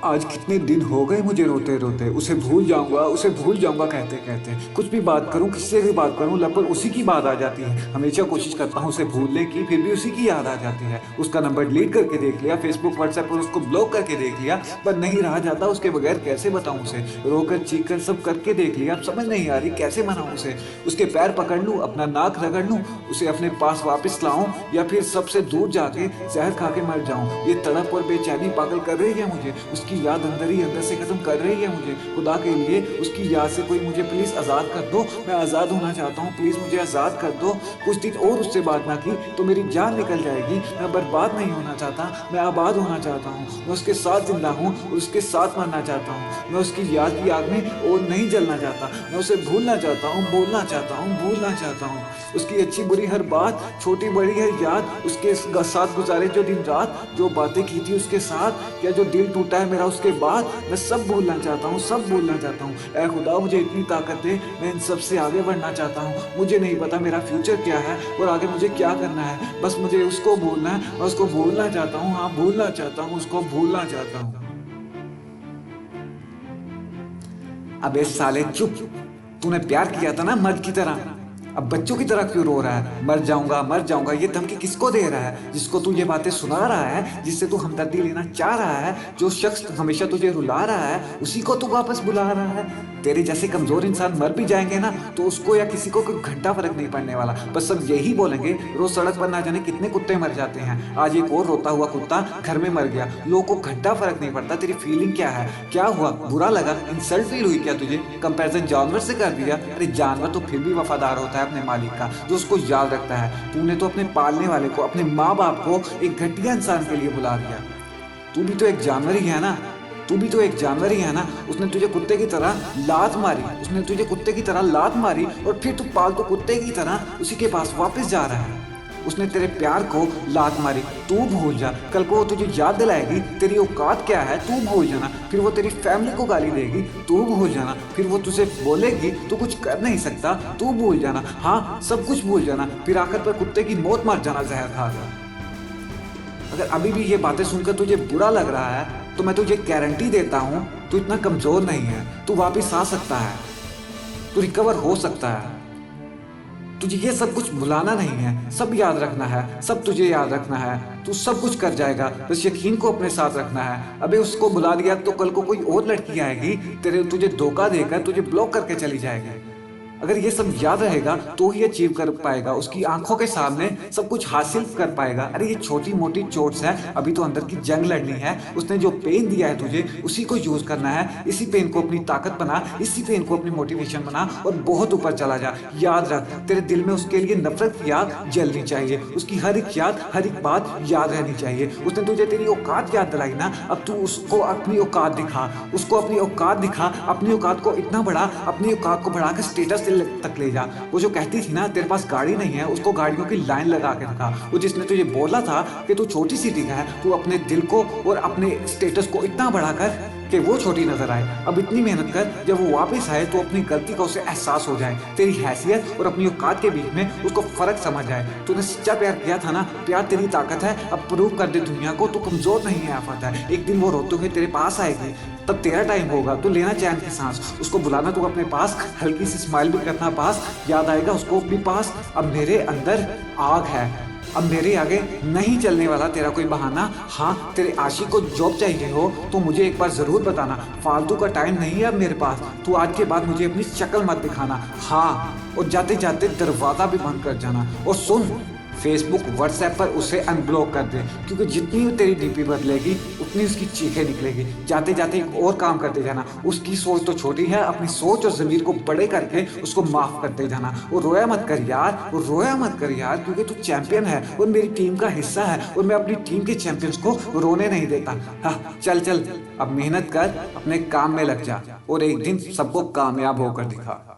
आज कितने दिन हो गए मुझे रोते रोते, उसे भूल जाऊंगा कहते कहते। कुछ भी बात करूं, किससे भी बात करूं, लगभग उसी की बात आ जाती है। हमेशा कोशिश करता हूं उसे भूलने की, फिर भी उसी की याद आ जाती है। उसका नंबर डिलीट करके देख लिया, फेसबुक व्हाट्सएप पर उसको ब्लॉक करके देख लिया, पर नहीं रहा जाता। उसके बगैर कैसे बताऊं उसे, रोकर चीख कर सब करके देख लिया, अब समझ नहीं आ रही कैसे मनाऊं उसे। उसके पैर पकड़ लूं, अपना नाक रगड़ लूं, उसे अपने पास वापस लाऊं, या फिर सबसे दूर जाके जहर खा के मर जाऊं। ये तड़प और बेचैनी पागल कर रही है मुझे, उसकी याद अंदर ही अंदर से खत्म कर रही है मुझे। खुदा के लिए उसकी याद से कोई मुझे प्लीज आजाद कर दो, मैं आजाद होना चाहता हूँ, प्लीज मुझे आजाद कर दो। कुछ दिन और उससे बात ना की तो मेरी जान निकल जाएगी। मैं बर्बाद नहीं होना चाहता, मैं आबाद होना चाहता हूँ। मैं उसके साथ जिंदा हूँ और उसके साथ मरना चाहता हूँ। मैं उसकी याद की आग में और नहीं जलना चाहता। मैं उसे भूलना चाहता हूँ, बोलना चाहता हूँ, भूलना चाहता हूँ। उसकी अच्छी बुरी हर बात, छोटी बड़ी हर याद, उसके साथ गुजारे जो दिन रात, जो बातें की थी उसके साथ, या जो दिल टूटा है मेरा उसके बाद, मैं सब भूलना चाहता हूँ, सब भूलना चाहता हूँ। ऐ खुदा मुझे इतनी ताकत दे, मैं इन सब से आगे बढ़ना चाहता हूँ। मुझे नहीं पता मेरा फ्यूचर क्या है और आगे मुझे क्या करना है, बस मुझे उसको भूलना है। मैं उसको भूलना चाहता हूँ, हाँ भूलना चाहता हूँ, उसको भूलना चाहता हूँ। अबे साले चुप, तूने प्यार किया था ना मर्द की तरह, अब बच्चों की तरह क्यों रो रहा है? मर जाऊंगा ये धमकी किसको दे रहा है? जिसको तू ये बातें सुना रहा है, जिससे तू हमदर्दी लेना चाह रहा है, जो शख्स हमेशा तुझे रुला रहा है, उसी को तू वापस बुला रहा है। तेरे जैसे कमजोर इंसान मर भी जाएंगे ना, तो उसको या किसी को कोई घंटा फर्क नहीं पड़ने वाला। बस सब यही बोलेंगे, रोज सड़क पर ना जाने कितने कुत्ते मर जाते हैं, आज एक और रोता हुआ कुत्ता घर में मर गया। लोगों को घंटा फर्क नहीं पड़ता। तेरी फीलिंग क्या है? क्या हुआ? बुरा लगा? इंसल्ट फील हुई क्या तुझे? कंपैरिजन जानवर से कर दिया? अरे जानवर तो फिर भी वफादार होता है अपने मालिक का, जो उसको याद रखता है। तूने तो अपने पालने वाले को, अपने माँ बाप को एक घटिया इंसान के लिए बुला दिया। तू भी तो एक जानवर ही है ना, तू भी तो एक जानवर ही है ना। उसने तुझे कुत्ते की तरह लात मारी, उसने तुझे कुत्ते की तरह लात मारी, और फिर तू पालतू कुत्ते की तरह उसी के पास वापस जा रहा है। उसने तेरे प्यार को लात मारी, तू भूल जा। कल को वो तुझे याद दिलाएगी तेरी औकात क्या है, तू भूल जाना। फिर वो तेरी फैमिली को गाली देगी, तू भूल जाना। फिर वो तुझे बोलेगी तू कुछ कर नहीं सकता, तू भूल जाना। हाँ, सब कुछ भूल जाना। फिर आखिर पर कुत्ते की मौत मार जाना जहर खाकर। अगर अभी भी ये बातें सुनकर तुझे बुरा लग रहा है, तो मैं तुझे गारंटी देता हूँ तू इतना कमजोर नहीं है। तू वापिस आ सकता है, तू रिकवर हो सकता है। तुझे ये सब कुछ भुलाना नहीं है, सब याद रखना है, सब तुझे याद रखना है। तू सब कुछ कर जाएगा, बस यकीन को अपने साथ रखना है। अबे उसको बुला लिया तो कल को कोई और लड़की आएगी, तुझे धोखा देकर तुझे ब्लॉक करके चली जाएगी। अगर ये सब याद रहेगा तो ही अचीव कर पाएगा, उसकी आंखों के सामने सब कुछ हासिल कर पाएगा। अरे ये छोटी मोटी चोट्स है, अभी तो अंदर की जंग लड़नी है। उसने जो पेन दिया है तुझे, उसी को यूज करना है। इसी पेन को अपनी ताकत बना, इसी पेन को अपनी मोटिवेशन बना, और बहुत ऊपर चला जा। याद रख, तेरे दिल में उसके लिए नफरत की आग जलनी चाहिए। उसकी हर एक याद, हर एक बात याद रहनी चाहिए। उसने तुझे तेरी औकात याद दिलाई ना, अब तू उसको अपनी औकात दिखा, उसको अपनी औकात दिखा। अपनी औकात को इतना बढ़ा, अपनी औकात को बढ़ाकर स्टेटस तक ले जा। वो जो कहती थी ना तेरे पास गाड़ी नहीं है, उसको गाड़ियों की लाइन लगा के रखा। वो जिसने तुझे बोला था कि तू छोटी सिटी का है, तू अपने दिल को और अपने स्टेटस को इतना बढ़ाकर कि वो छोटी नजर आए। अब इतनी मेहनत कर, जब वो वापस आए तो अपनी गलती का उसे एहसास हो जाए। तेरी हैसियत और अपनी औकात के बीच में उसको फर्क समझ आए। तूने सच्चा प्यार किया था ना, प्यार तेरी ताकत है। अब प्रूव कर दे दुनिया को, तू कमजोर नहीं है, आफत है। एक दिन वो रोते हुए तेरे पास आएगी, तब तेरा टाइम होगा। तू लेना चैन की सांस, उसको बुलाना तू अपने पास, हल्की सी स्माइल भी करना पास। याद आएगा उसको भी पास। अब मेरे अंदर आग है, अब मेरे आगे नहीं चलने वाला तेरा कोई बहाना। हाँ, तेरे आशिक को जॉब चाहिए हो तो मुझे एक बार जरूर बताना, फालतू का टाइम नहीं है अब मेरे पास। तू आज के बाद मुझे अपनी शक्ल मत दिखाना। हाँ, और जाते जाते दरवाजा भी बंद कर जाना। और सुन, फेसबुक व्हाट्सएप पर उसे अनब्लॉक कर दे, क्योंकि जितनी तेरी डीपी बदलेगी उतनी उसकी चीखें निकलेगी। जाते जाते एक और काम करते जाना, उसकी सोच तो छोटी है, अपनी सोच और जमीर को बड़े करके उसको माफ करते जाना। वो रोया मत कर यार, वो रोया मत कर यार, क्योंकि तू चैंपियन है और मेरी टीम का हिस्सा है, और मैं अपनी टीम के चैंपियंस को रोने नहीं देता। हाँ चल चल, अब मेहनत कर, अपने काम में लग जा, और एक दिन सबको कामयाब होकर दिखा।